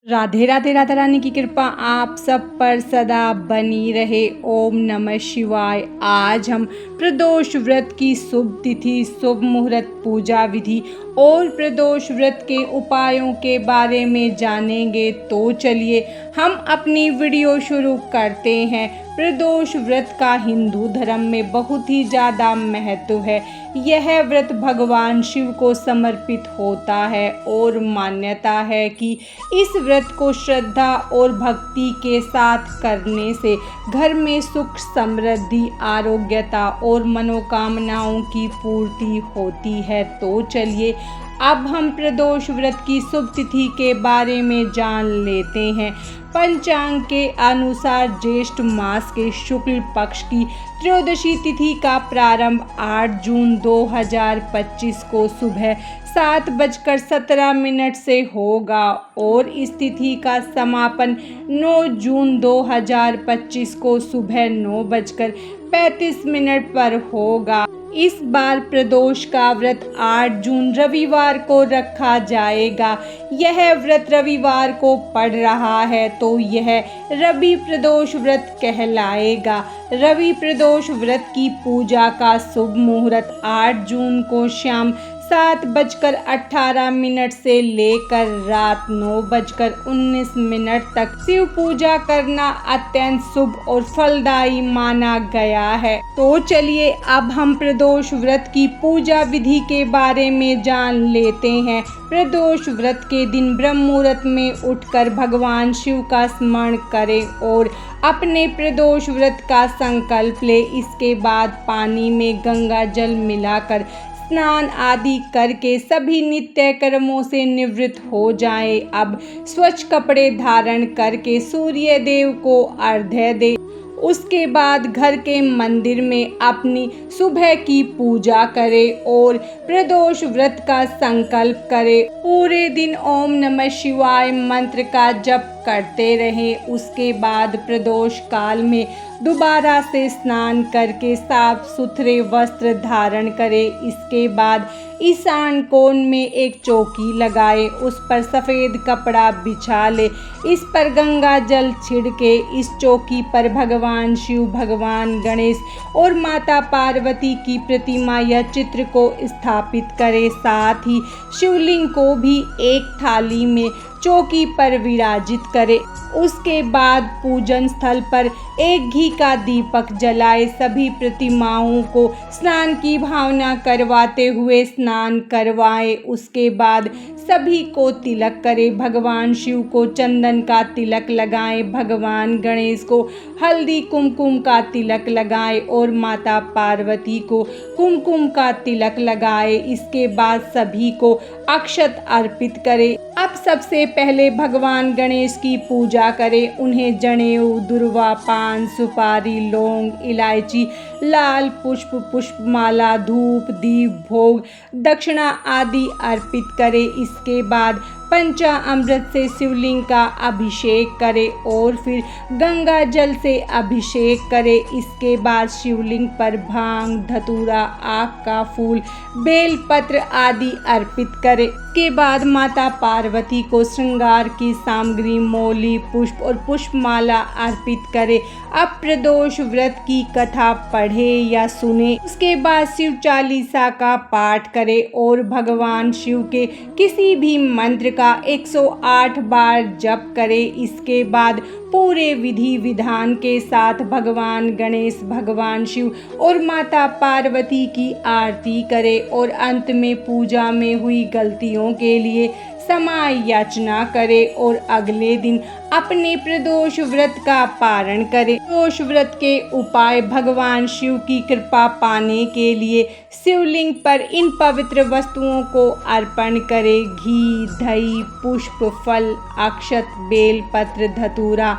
राधे राधे। राधा रानी की कृपा आप सब पर सदा बनी रहे। ओम नमः शिवाय। आज हम प्रदोष व्रत की शुभ तिथि, शुभ मुहूर्त, पूजा विधि और प्रदोष व्रत के उपायों के बारे में जानेंगे। तो चलिए हम अपनी वीडियो शुरू करते हैं। प्रदोष व्रत का हिंदू धर्म में बहुत ही ज़्यादा महत्व है। यह व्रत भगवान शिव को समर्पित होता है और मान्यता है कि इस व्रत को श्रद्धा और भक्ति के साथ करने से घर में सुख, समृद्धि, आरोग्यता और मनोकामनाओं की पूर्ति होती है। तो चलिए अब हम प्रदोष व्रत की शुभ तिथि के बारे में जान लेते हैं। पंचांग के अनुसार ज्येष्ठ मास के शुक्ल पक्ष की त्रयोदशी तिथि का प्रारंभ 8 जून 2025 को सुबह 7:17 से होगा और इस तिथि का समापन 9 जून 2025 को सुबह 9:35 पर होगा। इस बार प्रदोष का व्रत 8 जून रविवार को रखा जाएगा। यह व्रत रविवार को पड़ रहा है तो यह रवि प्रदोष व्रत कहलाएगा। रवि प्रदोष व्रत की पूजा का शुभ मुहूर्त 8 जून को शाम 7:18 से लेकर रात 9:19 तक शिव पूजा करना अत्यंत शुभ और फलदायी माना गया है। तो चलिए अब हम प्रदोष व्रत की पूजा विधि के बारे में जान लेते हैं। प्रदोष व्रत के दिन ब्रह्म मुहूर्त में उठकर भगवान शिव का स्मरण करें और अपने प्रदोष व्रत का संकल्प ले। इसके बाद पानी में गंगा जल मिलाकर स्नान आदि करके सभी नित्य कर्मों से निवृत्त हो जाएं। अब स्वच्छ कपड़े धारण करके सूर्य देव को अर्घ्य दे। उसके बाद घर के मंदिर में अपनी सुबह की पूजा करें और प्रदोष व्रत का संकल्प करें। पूरे दिन ओम नमः शिवाय मंत्र का जप करते रहें। उसके बाद प्रदोष काल में दोबारा से स्नान करके साफ सुथरे वस्त्र धारण करें। इसके बाद ईशान कोण में एक चौकी लगाएं, उस पर सफ़ेद कपड़ा बिछा ले। इस पर गंगा जल छिड़के। इस चौकी पर भगवान शिव, भगवान गणेश और माता पार्वती की प्रतिमा या चित्र को स्थापित करें। साथ ही शिवलिंग को भी एक थाली में चौकी पर विराजित करें। उसके बाद पूजन स्थल पर एक घी का दीपक जलाए। सभी प्रतिमाओं को स्नान की भावना करवाते हुए स्नान करवाएं। उसके बाद सभी को तिलक करें। भगवान शिव को चंदन का तिलक लगाएं, भगवान गणेश को हल्दी कुमकुम का तिलक लगाएं और माता पार्वती को कुमकुम का तिलक लगाएं। इसके बाद सभी को अक्षत अर्पित करें। अब सबसे पहले भगवान गणेश की पूजा करें। उन्हें जनेऊ, दुर्वा, पान, सुपारी, लौंग, इलायची, लाल पुष्प, पुष्पमाला, धूप, दीप, भोग, दक्षिणा आदि अर्पित करें। इसके बाद पंचामृत से शिवलिंग का अभिषेक करें और फिर गंगा जल से अभिषेक करें। इसके बाद शिवलिंग पर भांग, धतूरा, आक का फूल, बेलपत्र आदि अर्पित करें। इसके बाद माता पार्वती को श्रृंगार की सामग्री, मौली, पुष्प और पुष्पमाला अर्पित करें। अब प्रदोष व्रत की कथा पढ़े या सुने। उसके बाद शिव चालीसा का पाठ करें और भगवान शिव के किसी भी मंत्र का 108 बार जप करें। इसके बाद पूरे विधि विधान के साथ भगवान गणेश, भगवान शिव और माता पार्वती की आरती करें और अंत में पूजा में हुई गलतियों के लिए क्षमा याचना करें और अगले दिन अपने प्रदोष व्रत का पारण करें। प्रदोष व्रत के उपाय। भगवान शिव की कृपा पाने के लिए शिवलिंग पर इन पवित्र वस्तुओं को अर्पण करें। घी, दही, पुष्प, फल, अक्षत, बेलपत्र, धतूरा,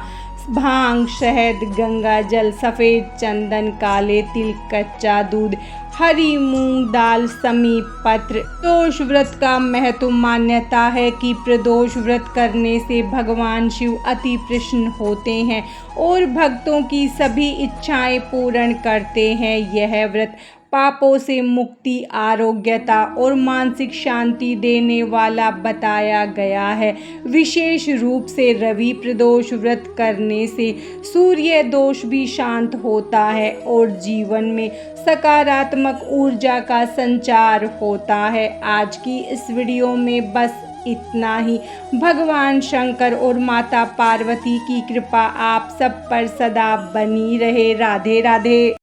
भांग, शहद, गंगा जल, सफ़ेद चंदन, काले तिल, कच्चा दूध, हरी मूंग दाल, समी पत्र। प्रदोष व्रत का महत्व। मान्यता है कि प्रदोष व्रत करने से भगवान शिव अति प्रसन्न होते हैं और भक्तों की सभी इच्छाएं पूर्ण करते हैं। यह व्रत पापों से मुक्ति, आरोग्यता और मानसिक शांति देने वाला बताया गया है। विशेष रूप से रवि प्रदोष व्रत करने से सूर्य दोष भी शांत होता है और जीवन में सकारात्मक ऊर्जा का संचार होता है। आज की इस वीडियो में बस इतना ही। भगवान शंकर और माता पार्वती की कृपा आप सब पर सदा बनी रहे। राधे राधे।